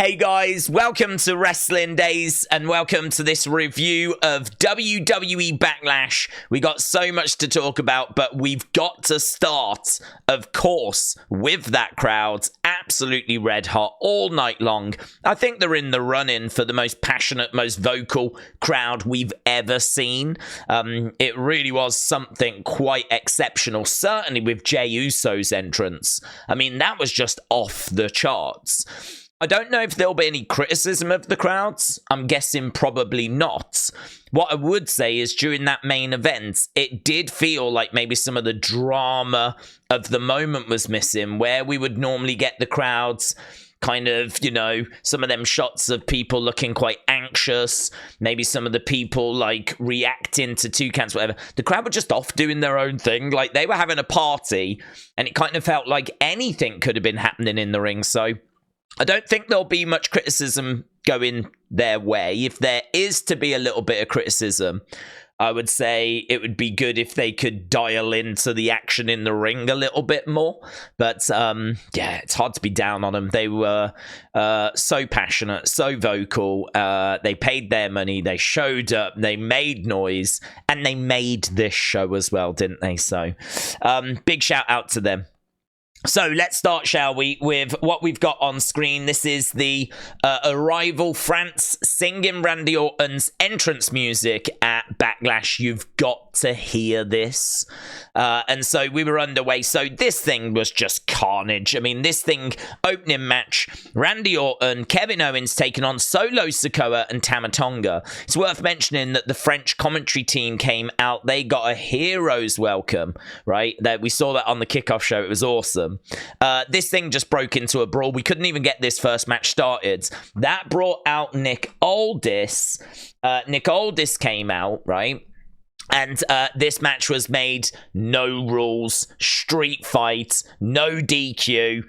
Hey guys, welcome to Wrestling Daze and welcome to this review of WWE Backlash. We got so much to talk about, but we've got to start, of course, with that crowd. Absolutely red hot all night long. I think they're in the run-in for the most passionate, most vocal crowd we've ever seen. It really was something quite exceptional, certainly with Jey Uso's entrance. I mean, that was just off the charts. I don't know if there'll be any criticism of the crowds. I'm guessing probably not. What I would say is during that main event, it did feel like maybe some of the drama of the moment was missing, where we would normally get the crowds kind of, you know, some of them shots of people looking quite anxious, maybe some of the people like reacting to two counts, whatever. The crowd were just off doing their own thing. Like they were having a party and it kind of felt like anything could have been happening in the ring. So I don't think there'll be much criticism going their way. If there is to be a little bit of criticism, I would say it would be good if they could dial into the action in the ring a little bit more. But yeah, it's hard to be down on them. They were so passionate, so vocal. They paid their money. They showed up. They made noise. And they made this show as well, didn't they? So big shout out to them. So let's start, shall we, with what we've got on screen. This is the Arrival France singing Randy Orton's entrance music at Backlash. You've got to hear this. And so we were underway. So this thing was just carnage. I mean, this thing, opening match, Randy Orton, Kevin Owens taking on Solo Sikoa and Tama Tonga. It's worth mentioning that the French commentary team came out. They got a hero's welcome, right? We saw that on the kickoff show. It was awesome. This thing just broke into a brawl. We couldn't even get this first match started. That brought out Nick Aldis. Nick Aldis came out, right? And this match was made no rules, street fight, no DQ.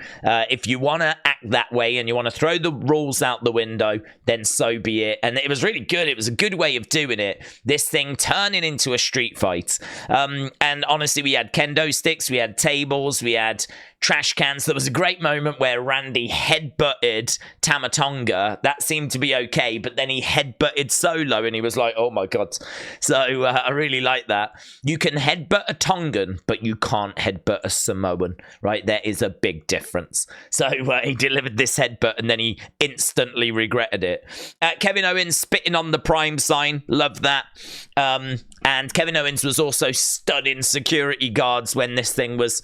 If you want to act that way and you want to throw the rules out the window, then so be it. And it was really good. It was a good way of doing it. This thing turning into a street fight. And honestly, we had kendo sticks, we had tables, we had trash cans. There was a great moment where Randy headbutted Tama Tonga. That seemed to be okay, but then he headbutted Solo and he was like, oh my God. So I really like that. You can headbutt a Tongan, but you can't headbutt a Samoan, right? There is a big difference. So he delivered this headbutt and then he instantly regretted it. Kevin Owens spitting on the Prime sign. Love that. And Kevin Owens was also stunning security guards when this thing was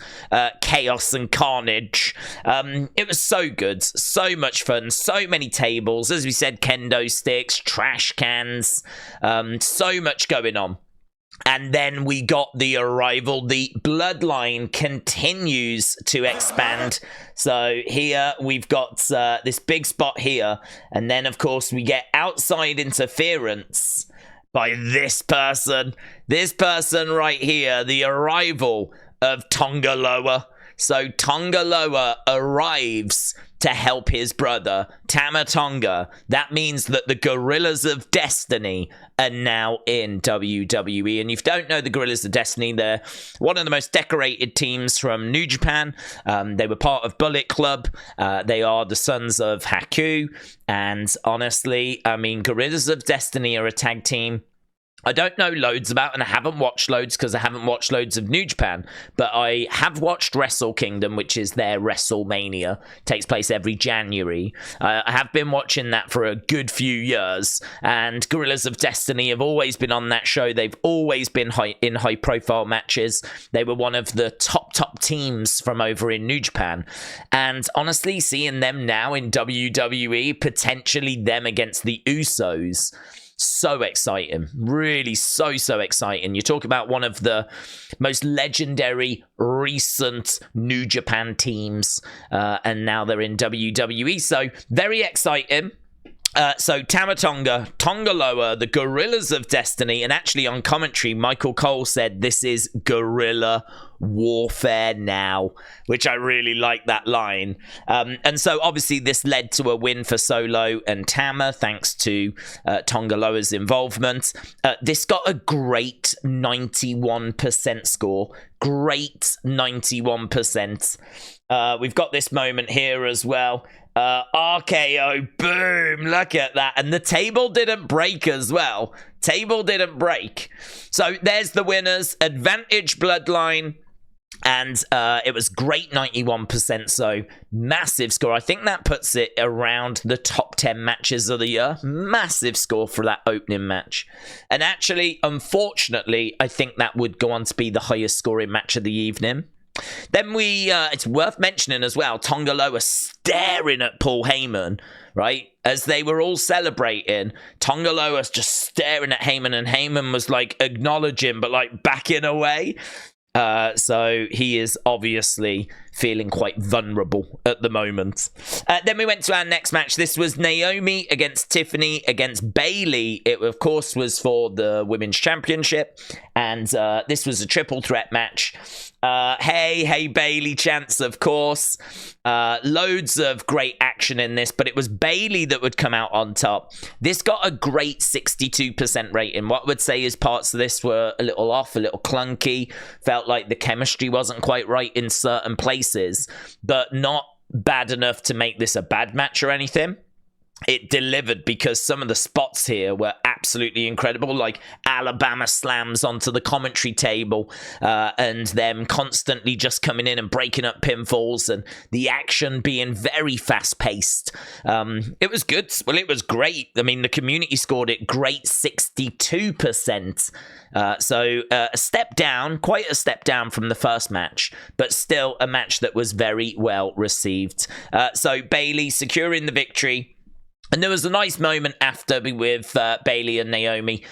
chaos and carnage. It was so good, so much fun, so many tables, as we said, kendo sticks, trash cans, so much going on. And then we got the Arrival. The bloodline continues to expand. So here we've got this big spot here. And then, of course, we get outside interference by this person right here, the Arrival of Tonga Loa. So Tonga Loa arrives to help his brother, Tama Tonga. That means that the Gorillas of Destiny are now in WWE. And if you don't know the Gorillas of Destiny, they're one of the most decorated teams from New Japan. They were part of Bullet Club. They are the sons of Haku. And honestly, I mean, Gorillas of Destiny are a tag team I don't know loads about, and I haven't watched loads because I haven't watched loads of New Japan, but I have watched Wrestle Kingdom, which is their WrestleMania. Takes place every January. I have been watching that for a good few years, and Gorillas of Destiny have always been on that show. They've always been in high-profile matches. They were one of the top teams from over in New Japan, and honestly, seeing them now in WWE, potentially them against the Usos, so exciting. Really so exciting. You talk about one of the most legendary recent New Japan teams, and now they're in WWE. So very exciting. So Tama Tonga, Tonga Loa, the Gorillas of Destiny, and actually on commentary, Michael Cole said this is guerrilla warfare now, which I really like that line. And so obviously this led to a win for Solo and Tama, thanks to Tonga Loa's involvement. This got a great 91% score. Great 91%. We've got this moment here as well. RKO, boom, look at that. And the table didn't break as well. Table didn't break. So there's the winners. Advantage Bloodline. And it was great 91%, so massive score. I think that puts it around the top 10 matches of the year. Massive score for that opening match. And actually, unfortunately, I think that would go on to be the highest scoring match of the evening. Then it's worth mentioning as well, Tonga Loa staring at Paul Heyman, right? As they were all celebrating, Tonga Loa just staring at Heyman, and Heyman was like acknowledging, but like backing away. So he is obviously feeling quite vulnerable at the moment. Then we went to our next match. This was Naomi against Tiffany against Bayley. It, of course, was for the Women's Championship. And this was a triple threat match. Hey, Bayley chants, of course. Loads of great action in this, but it was Bayley that would come out on top. This got a great 62% rating. What I would say is parts of this were a little off, a little clunky. Felt like the chemistry wasn't quite right in certain places, but not bad enough to make this a bad match or anything. It delivered because some of the spots here were absolutely incredible, like Alabama slams onto the commentary table and them constantly just coming in and breaking up pinfalls, and the action being very fast-paced. It was good. Well, it was great. I mean, the community scored it great 62%. So a step down, quite a step down from the first match, but still a match that was very well received. So Bayley securing the victory. And there was a nice moment after with Bayley and Naomi,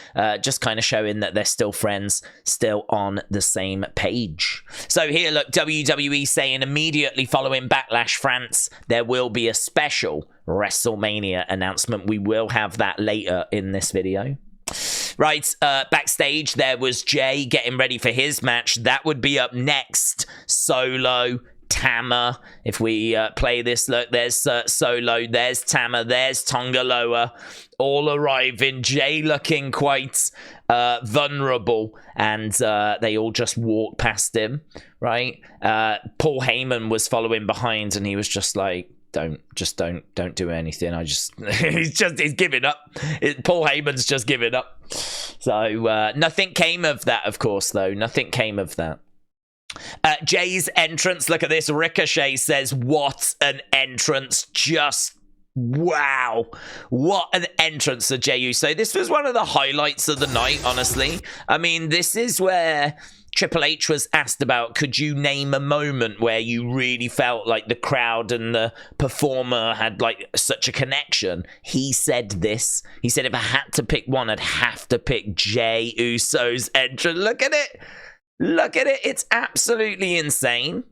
just kind of showing that they're still friends, still on the same page. So here, look, WWE saying immediately following Backlash France, there will be a special WrestleMania announcement. We will have that later in this video. Right, backstage, there was Jey getting ready for his match. That would be up next. Solo, Tama. If we play this, look, there's Solo, there's Tama, there's Tonga Loa, all arriving. Jey looking quite vulnerable, and they all just walked past him, right? Paul Heyman was following behind, and he was just like, don't do anything. He's giving up. Paul Heyman's just giving up. So nothing came of that, of course, though. Nothing came of that. Jay's entrance, look at this. Ricochet says, what an entrance. Just wow. What an entrance of Jey Uso. This was one of the highlights of the night, honestly. I mean, this is where Triple H was asked about, could you name a moment where you really felt like the crowd and the performer had like such a connection? He said this. He said, if I had to pick one, I'd have to pick Jey Uso's entrance. Look at it. Look at it. It's absolutely insane.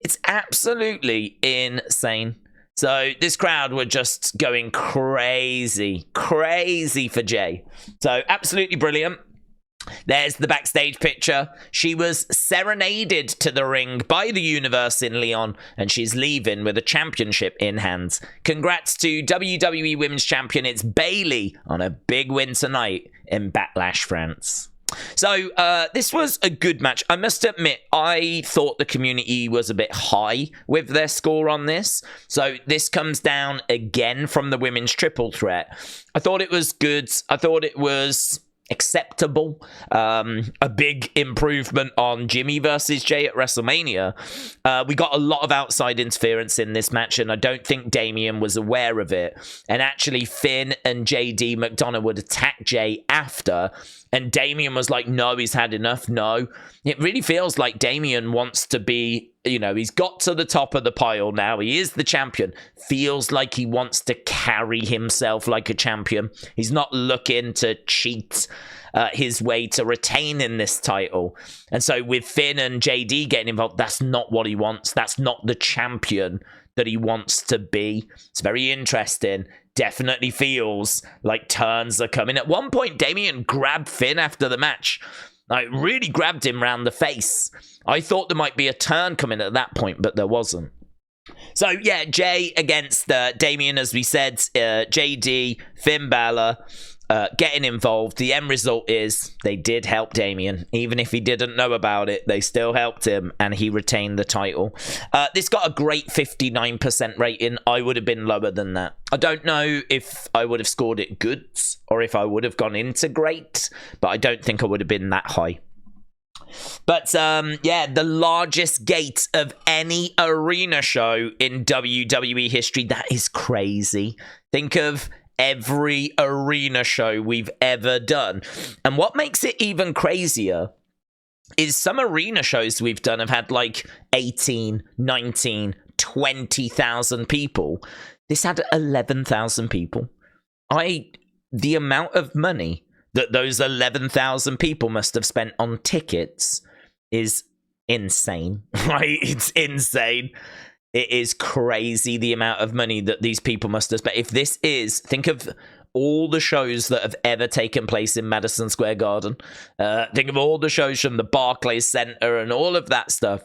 It's absolutely insane. So this crowd were just going crazy for Jey. So absolutely brilliant. There's the backstage picture. She was serenaded to the ring by the universe in Leon, and she's leaving with a championship in hand. Congrats to WWE Women's Champion. It's Bayley on a big win tonight in Backlash France. So this was a good match. I must admit, I thought the community was a bit high with their score on this. So this comes down again from the women's triple threat. I thought it was good. I thought it was acceptable. A big improvement on Jimmy versus Jey at WrestleMania. We got a lot of outside interference in this match, and I don't think Damian was aware of it. And actually, Finn and JD McDonough would attack Jey after, and Damian was like, no, he's had enough. No. It really feels like Damian wants to be, he's got to the top of the pile now. He is the champion. Feels like he wants to carry himself like a champion. He's not looking to cheat his way to retaining this title. And so with Finn and JD getting involved, that's not what he wants. That's not the champion that he wants to be. It's very interesting. Definitely feels like turns are coming. At one point, Damian grabbed Finn after the match. Like, really grabbed him round the face. I thought there might be a turn coming at that point, but there wasn't. So, yeah, Jey against Damian, as we said. JD, Finn Balor. getting involved. The end result is they did help Damian. Even if he didn't know about it, they still helped him, and he retained the title. This got a great 59% rating. I would have been lower than that. I don't know if I would have scored it good or if I would have gone into great, but I don't think I would have been that high. But, yeah, the largest gate of any arena show in WWE history. That is crazy. Think of every arena show we've ever done. And what makes it even crazier is some arena shows we've done have had like 18, 19, 20,000 people. This had 11,000 people. The amount of money that those 11,000 people must have spent on tickets is insane, right? It's insane. It is crazy the amount of money that these people must have spent. If this is, think of all the shows that have ever taken place in Madison Square Garden. Think of all the shows from the Barclays Center and all of that stuff.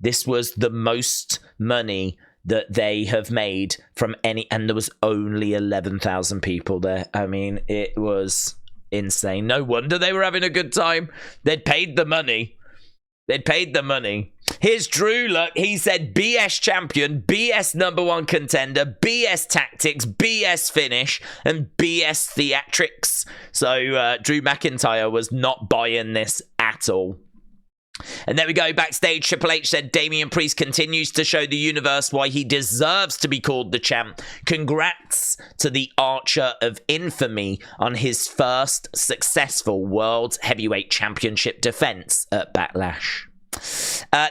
This was the most money that they have made from any, and there was only 11,000 people there. I mean, it was insane. No wonder they were having a good time. They'd paid the money. Here's Drew. Look, he said BS champion, BS number one contender, BS tactics, BS finish, and BS theatrics. So Drew McIntyre was not buying this at all. And there we go, backstage, Triple H said Damian Priest continues to show the universe why he deserves to be called the champ. Congrats to the Archer of Infamy on his first successful World Heavyweight Championship defense at Backlash.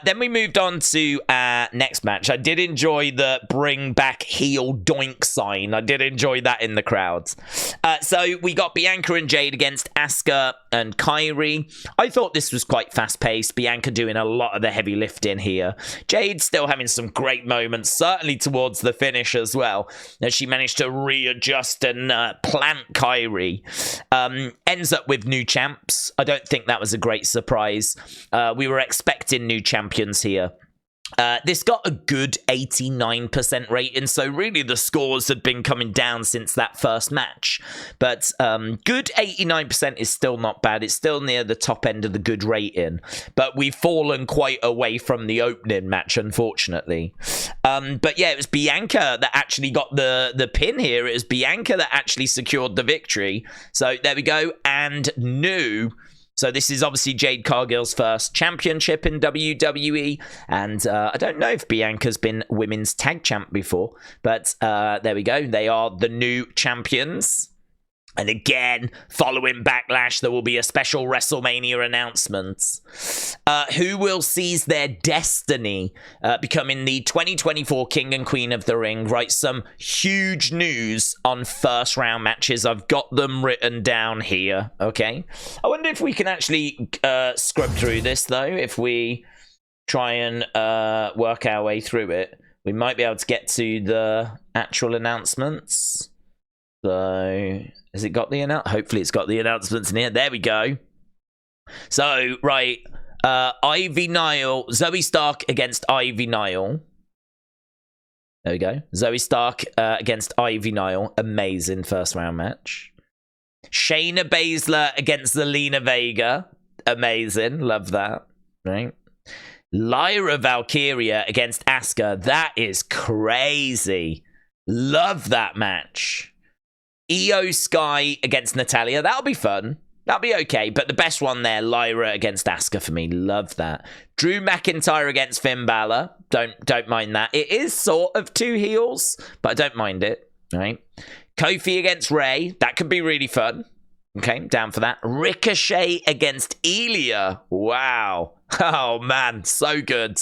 Then we moved on to our next match. I did enjoy the bring back heel doink sign. I did enjoy that in the crowds. So we got Bianca and Jade against Asuka and Kairi. I thought this was quite fast-paced. Bianca doing a lot of the heavy lifting here. Jade still having some great moments, certainly towards the finish as well, as she managed to readjust and plant Kairi. Ends up with new champs. I don't think that was a great surprise. We were expecting new champions here. This got a good 89% rating, so really the scores had been coming down since that first match. But good 89% is still not bad. It's still near the top end of the good rating. But we've fallen quite away from the opening match, unfortunately. But yeah, it was Bianca that actually got the pin here. It was Bianca that actually secured the victory. So there we go. And new. So this is obviously Jade Cargill's first championship in WWE, and I don't know if Bianca's been women's tag champ before, but there we go. They are the new champions. And again, following Backlash, there will be a special WrestleMania announcement. Who will seize their destiny, becoming the 2024 King and Queen of the Ring? Right, some huge news on first round matches. I've got them written down here, okay? I wonder if we can actually scrub through this, though. If we try and work our way through it, we might be able to get to the actual announcements. So, has it got the announcement? Hopefully it's got the announcements in here. There we go. So, right. Ivy Nile. Zoe Stark against Ivy Nile. There we go. Zoe Stark against Ivy Nile. Amazing first round match. Shayna Baszler against Zelina Vega. Amazing. Love that. Right. Lyra Valkyria against Asuka. That is crazy. Love that match. Io Sky against Natalya. That'll be fun. That'll be okay. But the best one there, Lyra against Asuka for me. Love that. Drew McIntyre against Finn Balor. Don't mind that. It is sort of two heels, but I don't mind it. Right. Kofi against Ray. That could be really fun. Okay, down for that. Ricochet against Ilya. Wow. Oh, man. So good.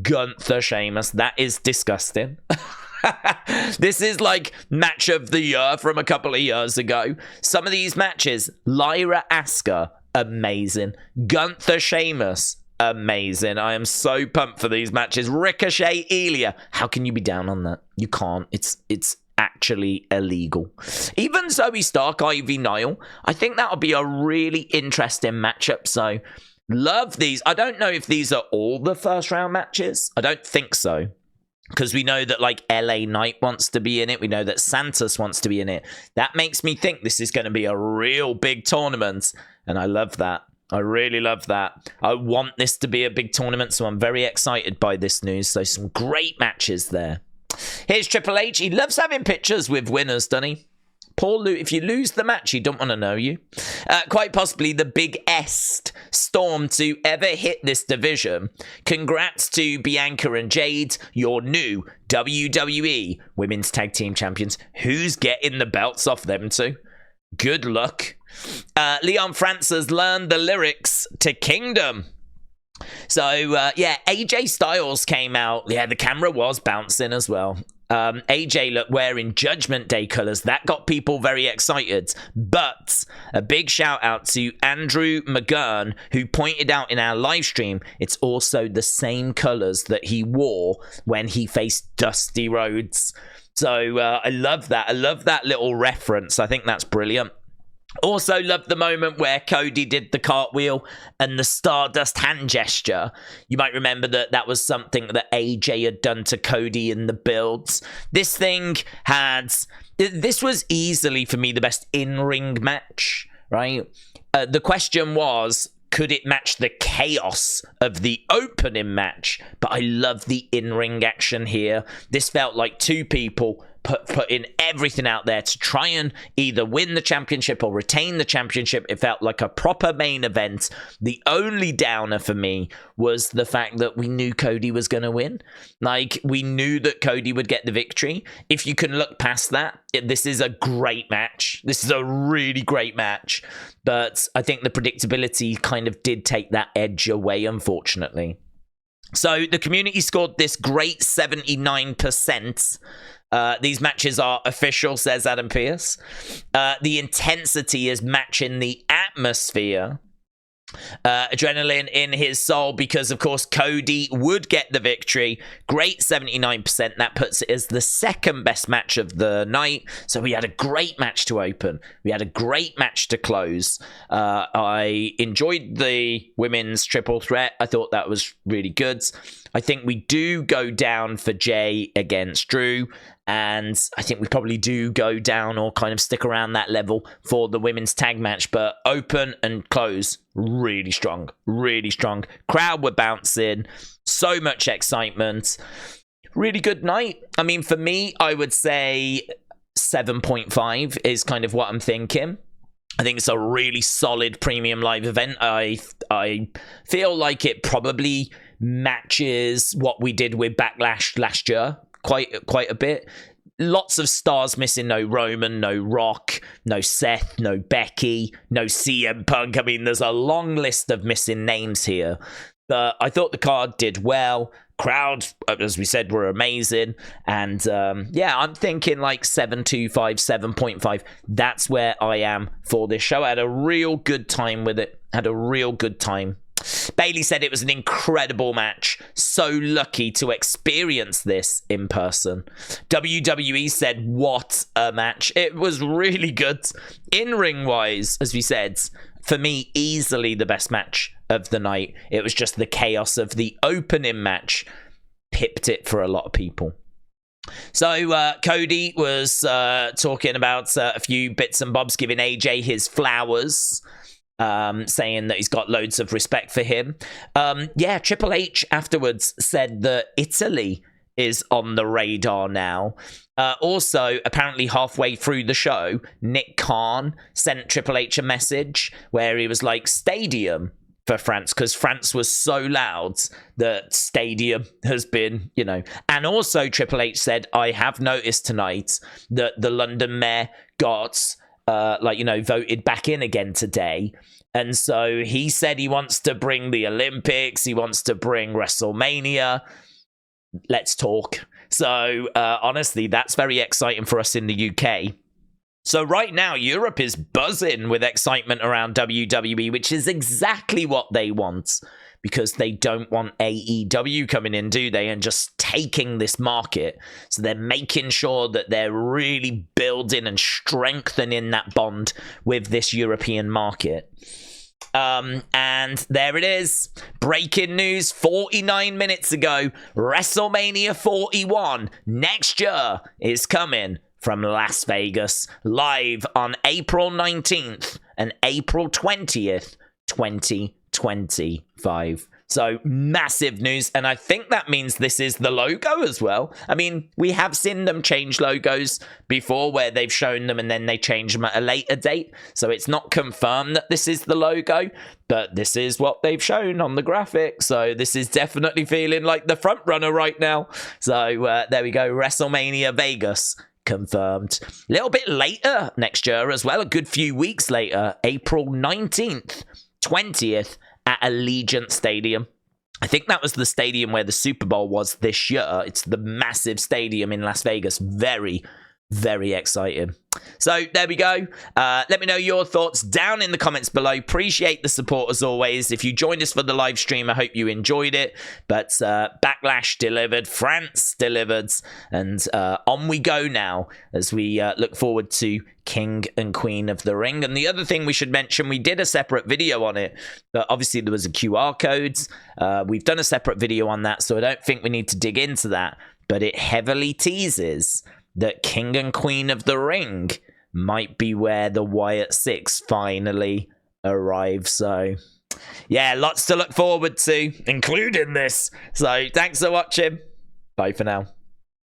Gunther Sheamus. That is disgusting. This is like match of the year from a couple of years ago. Some of these matches, Lyra Asuka, amazing. Gunther Sheamus, amazing. I am so pumped for these matches. Ricochet, Ilya. How can you be down on that? You can't. It's actually illegal. Even Zoe Stark, Ivy Nile. I think that'll be a really interesting matchup. So, love these. I don't know if these are all the first round matches. I don't think so. because we know that like LA Knight wants to be in it. We know that Santos wants to be in it. That makes me think this is going to be a real big tournament. And I love that. I really love that. I want this to be a big tournament, so I'm very excited by this news. So some great matches there. Here's Triple H. He loves having pictures with winners, doesn't he? Paul, if you lose the match, he don't want to know you. Quite possibly the biggest storm to ever hit this division. Congrats to Bianca and Jade, your new WWE Women's Tag Team Champions. Who's getting the belts off them two? Good luck. Leon France has learned the lyrics to Kingdom. So, yeah, AJ Styles came out. Yeah, the camera was bouncing as well. AJ looked wearing Judgment Day colors. That got people very excited. But a big shout out to Andrew McGurn, who pointed out in our live stream, it's also the same colors that he wore when he faced Dusty Rhodes. So I love that. I love that little reference. I think that's brilliant. Also loved the moment where Cody did the cartwheel and the Stardust hand gesture. You might remember that that was something that AJ had done to Cody in the builds. This was easily, for me, the best in-ring match, right? The question was, could it match the chaos of the opening match? But I love the in-ring action here. This felt like two people putting everything out there to try and either win the championship or retain the championship. It felt like a proper main event. The only downer for me was the fact that we knew Cody was going to win. Like, we knew that Cody would get the victory. If you can look past that, this is a great match. This is a really great match. But I think the predictability kind of did take that edge away, unfortunately. So the community scored this great 79%. These matches are official, says Adam Pearce. The intensity is matching the atmosphere. Adrenaline in his soul, because of course Cody would get the victory. Great 79%. That puts it as the second best match of the night. So we had a great match to open. We had a great match to close. I enjoyed the women's triple threat. I thought that was really good. I think we do go down for Jey against Drew. And I think we probably do go down or kind of stick around that level for the women's tag match. But open and close, really strong, really strong. Crowd were bouncing, so much excitement. Really good night. I mean, for me, I would say 7.5 is kind of what I'm thinking. I think it's a really solid premium live event. I feel like it probably matches what we did with Backlash last year. Quite a bit. Lots of stars missing. No Roman, no Rock, no Seth, no Becky, no CM Punk. I mean, there's a long list of missing names here. But I thought the card did well. Crowd, as we said, were amazing. And yeah, I'm thinking like 7.25, 7.5. That's where I am for this show. I had a real good time with it. Had a real good time. Bayley said it was an incredible match. So lucky to experience this in person. WWE said, what a match. It was really good. In-ring wise, as we said, for me, easily the best match of the night. It was just the chaos of the opening match pipped it for a lot of people. So Cody was talking about a few bits and bobs, giving AJ his flowers. Saying that he's got loads of respect for him. Yeah, Triple H afterwards said that Italy is on the radar now. Also, apparently halfway through the show, Nick Khan sent Triple H a message where he was like, stadium for France, because France was so loud that stadium has been, you know. And also Triple H said, I have noticed tonight that the London mayor got voted back in again today. And so he said he wants to bring the Olympics. He wants to bring WrestleMania. Let's talk. So honestly, that's very exciting for us in the UK. So right now, Europe is buzzing with excitement around WWE, which is exactly what they want, because they don't want AEW coming in, do they, and just taking this market. So they're making sure that they're really building and strengthening that bond with this European market. And there it is. Breaking news 49 minutes ago. WrestleMania 41 next year is coming from Las Vegas, live on April 19th and April 20th, 2025. So massive news, and I think that means this is the logo as well. I mean, we have seen them change logos before where they've shown them and then they change them at a later date. So it's not confirmed that this is the logo, but this is what they've shown on the graphic. So this is definitely feeling like the front runner right now. So there we go, WrestleMania Vegas confirmed. A little bit later next year as well, a good few weeks later, April 19th, 20th, at Allegiant Stadium. I think that was the stadium where the Super Bowl was this year. It's the massive stadium in Las Vegas. Very, very exciting. So there we go. Let me know your thoughts down in the comments below. Appreciate the support as always. If you joined us for the live stream, I hope you enjoyed it. But Backlash delivered, France delivered, and on we go now as we look forward to King and Queen of the Ring. And the other thing we should mention, we did a separate video on it, but obviously there was a QR code. We've done a separate video on that, so I don't think we need to dig into that, but it heavily teases that King and Queen of the Ring might be where the Wyatt Six finally arrive. So yeah, lots to look forward to, including this. So thanks for watching. Bye for now.